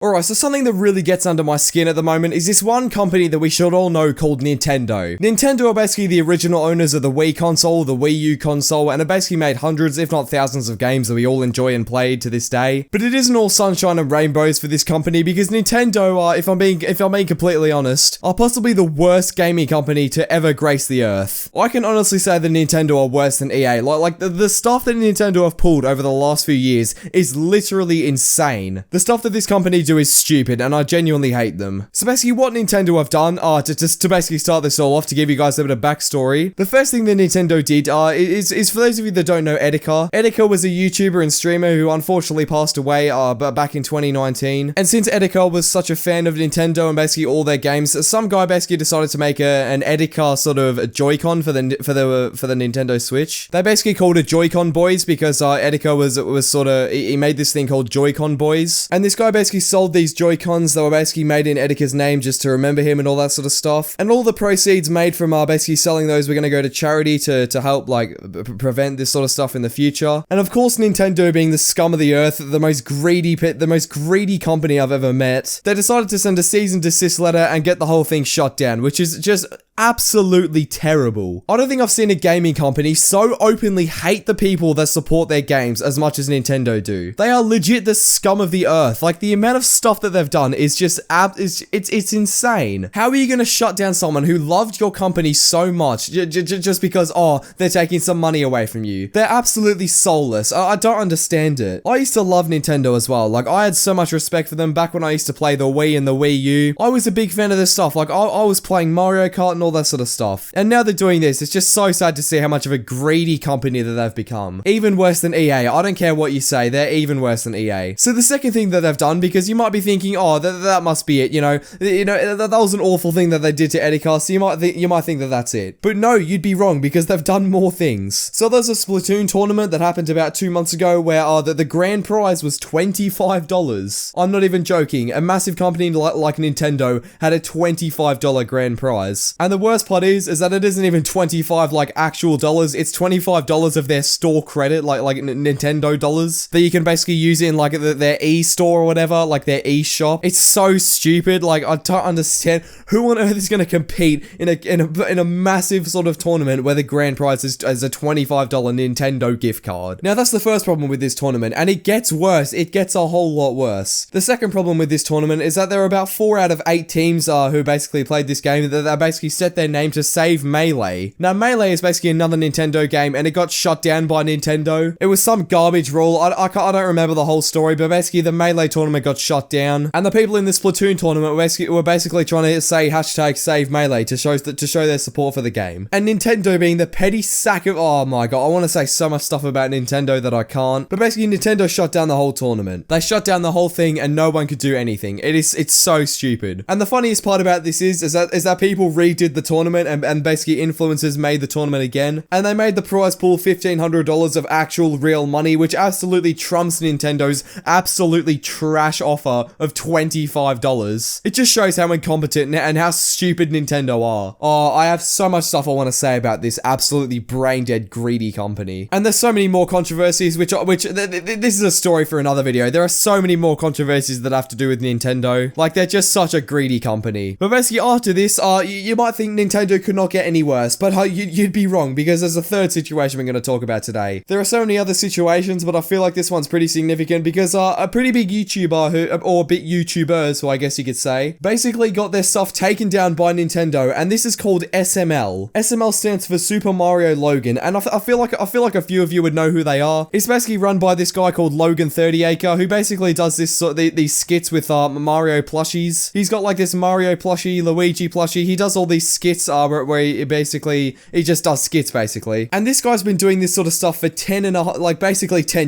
Alright, so something that really gets under my skin at the moment is this one company that we should all know called Nintendo. Nintendo are basically the original owners of the Wii console, the Wii U console, and have basically made hundreds, if not thousands of games that we all enjoy and play to this day. But it isn't all sunshine and rainbows for this company because Nintendo are, if I'm being completely honest, are possibly the worst gaming company to ever grace the earth. I can honestly say that Nintendo are worse than EA. Like the stuff that Nintendo have pulled over the last few years is literally insane. The stuff that this company do is stupid, and I genuinely hate them. So basically what Nintendo have done, to basically start this all off, to give you guys a bit of backstory, the first thing that Nintendo did is for those of you that don't know Etika. Etika was a YouTuber and streamer who unfortunately passed away back in 2019. And since Etika was such a fan of Nintendo and basically all their games, some guy basically decided to make an Etika sort of a Joy-Con for the Nintendo Switch. They basically called it Joy-Con Boys because Etika was sort of, he made this thing called Joy-Con Boys. And this guy basically sold these Joy-Cons that were basically made in Etika's name just to remember him and all that sort of stuff. And all the proceeds made from basically selling those were going to go to charity to help like prevent this sort of stuff in the future. And of course, Nintendo being the scum of the earth, the most greedy company I've ever met, they decided to send a cease and desist letter and get the whole thing shut down, which is just absolutely terrible. I don't think I've seen a gaming company so openly hate the people that support their games as much as Nintendo do. They are legit the scum of the earth. Like, the amount of stuff that they've done is just it's insane. How are you going to shut down someone who loved your company so much just because, they're taking some money away from you? They're absolutely soulless. I don't understand it. I used to love Nintendo as well. Like, I had so much respect for them back when I used to play the Wii and the Wii U. I was a big fan of this stuff. Like, I was playing Mario Kart and all that sort of stuff. And now they're doing this. It's just so sad to see how much of a greedy company that they've become. Even worse than EA. I don't care what you say. They're even worse than EA. So the second thing that they've done, because you might be thinking, that must be it. You know, that was an awful thing that they did to Etika. So you might think that that's it. But no, you'd be wrong because they've done more things. So there's a Splatoon tournament that happened about 2 months ago where the grand prize was $25. I'm not even joking. A massive company like Nintendo had a $25 grand prize. And the worst part is that it isn't even 25 like actual dollars. It's $25 of their store credit, like Nintendo dollars that you can basically use in like their e-store or whatever, like their e-shop. It's so stupid. Like, I don't understand who on earth is going to compete in a massive sort of tournament where the grand prize is a $25 Nintendo gift card. Now that's the first problem with this tournament, and it gets worse. It gets a whole lot worse. The second problem with this tournament is that there are about 4 out of 8 teams who basically played this game that they basically set their name to Save Melee. Now Melee is basically another Nintendo game, and it got shut down by Nintendo. It was some garbage rule. I don't remember the whole story, but basically the Melee tournament got shut down, and the people in the Splatoon tournament were basically trying to say hashtag Save Melee to show their support for the game. And Nintendo being the petty sack of, oh my god, I want to say so much stuff about Nintendo that I can't, but basically Nintendo shut down the whole tournament. They shut down the whole thing and no one could do anything. It's so stupid. And the funniest part about this is that people redid the tournament and basically influencers made the tournament again, and they made the prize pool $1,500 of actual real money, which absolutely trumps Nintendo's absolutely trash offer of $25. It just shows how incompetent and how stupid Nintendo are. Oh, I have so much stuff I want to say about this absolutely brain-dead greedy company. And there's so many more controversies, which this is a story for another video. There are so many more controversies that have to do with Nintendo. Like, they're just such a greedy company. But basically after this, you might think Nintendo could not get any worse, but you'd be wrong, because there's a third situation we're going to talk about today. There are so many other situations, but I feel like this one's pretty significant because a pretty big YouTuber or bit YouTubers, who I guess you could say, basically got their stuff taken down by Nintendo, and this is called SML. SML stands for Super Mario Logan, and I feel like a few of you would know who they are. It's basically run by this guy called Logan 30acre, who basically does these skits with Mario plushies. He's got like this Mario plushie, Luigi plushie. He does all these skits where he just does skits basically. And this guy's been doing this sort of stuff for 10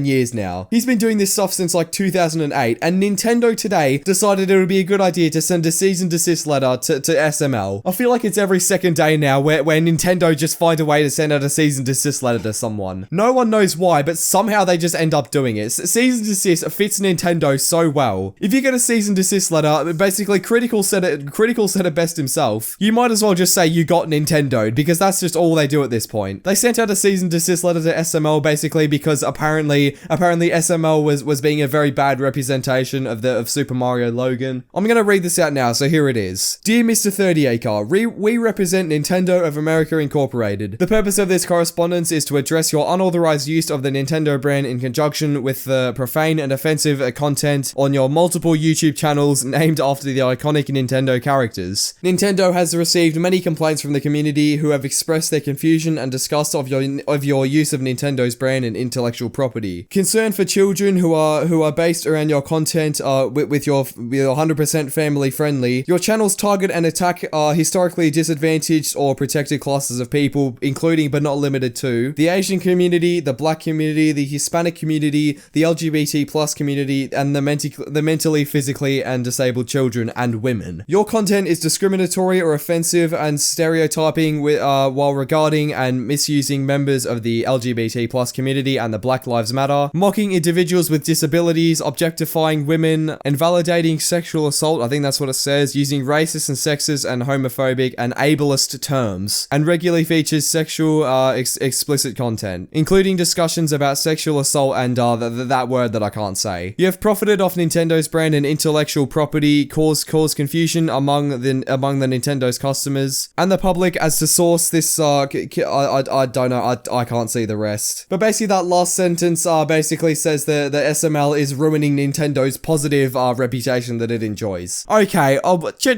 years now. He's been doing this stuff since like 2008, and Nintendo today decided it would be a good idea to send a cease and desist letter to SML. I feel like it's every second day now where Nintendo just find a way to send out a cease and desist letter to someone. No one knows why, but somehow they just end up doing it. Cease and desist fits Nintendo so well. If you get a cease and desist letter, basically Critical said it best himself. You might as well well just say you got Nintendo'd, because that's just all they do at this point. They sent out a cease and desist letter to SML basically because apparently SML was being a very bad representation of Super Mario Logan. I'm gonna read this out now, so here it is. Dear Mr. 30 Acre, we represent Nintendo of America Incorporated. The purpose of this correspondence is to address your unauthorized use of the Nintendo brand in conjunction with the profane and offensive content on your multiple YouTube channels named after the iconic Nintendo characters. Nintendo has received many complaints from the community who have expressed their confusion and disgust of your use of Nintendo's brand and intellectual property. Concern for children who are based around your content with your 100% family friendly. Your channels target and attack historically disadvantaged or protected classes of people, including but not limited to the Asian community, the Black community, the Hispanic community, the LGBT plus community, and the mentally, physically, and disabled children and women. Your content is discriminatory or offensive and stereotyping while regarding and misusing members of the LGBT plus community and the Black Lives Matter, mocking individuals with disabilities, objectifying women, invalidating sexual assault, I think that's what it says, using racist and sexist and homophobic and ableist terms, and regularly features sexual explicit content, including discussions about sexual assault and that word that I can't say. You have profited off Nintendo's brand and intellectual property, caused confusion among the Nintendo's customers and the public as to source this. I don't know. I can't see the rest. But basically, that last sentence basically says the SML is ruining Nintendo's positive reputation that it enjoys. Okay,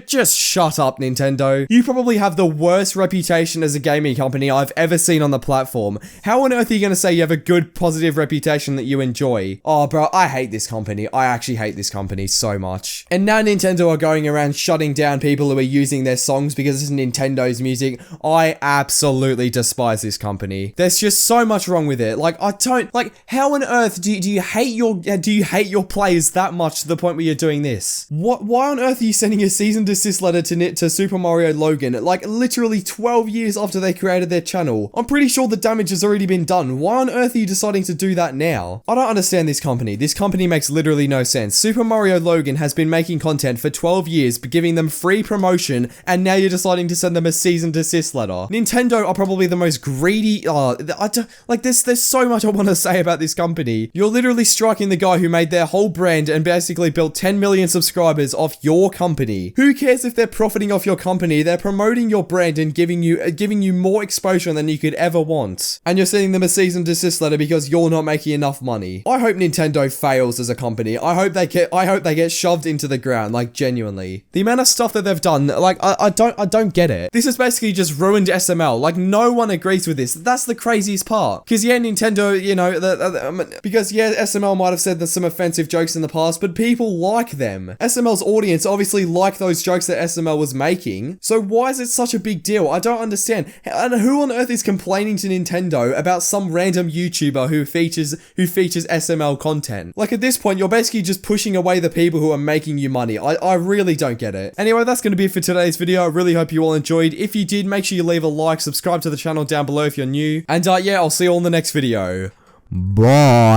just shut up, Nintendo. You probably have the worst reputation as a gaming company I've ever seen on the platform. How on earth are you going to say you have a good, positive reputation that you enjoy? Oh, bro, I hate this company. I actually hate this company so much. And now Nintendo are going around shutting down people who are using their songs because it's Nintendo's music. I absolutely despise this company. There's just so much wrong with it. Like, how on earth do you hate your players that much to the point where you're doing this? Why on earth are you sending a cease and desist letter to Super Mario Logan, like literally 12 years after they created their channel? I'm pretty sure the damage has already been done. Why on earth are you deciding to do that now? I don't understand this company. This company makes literally no sense. Super Mario Logan has been making content for 12 years, giving them free promotion, and now you're deciding to send them a cease and desist letter. Nintendo are probably the most greedy. There's so much I want to say about this company. You're literally striking the guy who made their whole brand and basically built 10 million subscribers off your company. Who cares if they're profiting off your company? They're promoting your brand and giving you more exposure than you could ever want. And you're sending them a cease and desist letter because you're not making enough money. I hope Nintendo fails as a company. I hope they get shoved into the ground, like genuinely. The amount of stuff that they've done, like I don't get it. This has basically just ruined SML. Like no one agrees with this. That's the craziest part. Because yeah, Nintendo, you know, SML might have said some offensive jokes in the past, but people like them. SML's audience obviously like those jokes that SML was making. So why is it such a big deal? I don't understand. And who on earth is complaining to Nintendo about some random YouTuber who features SML content? Like at this point, you're basically just pushing away the people who are making you money. I really don't get it. Anyway, that's going to be it for today's video. I really hope you all enjoyed. If you did, make sure you leave a like, subscribe to the channel down below if you're new. And yeah, I'll see you all in the next video. Bye.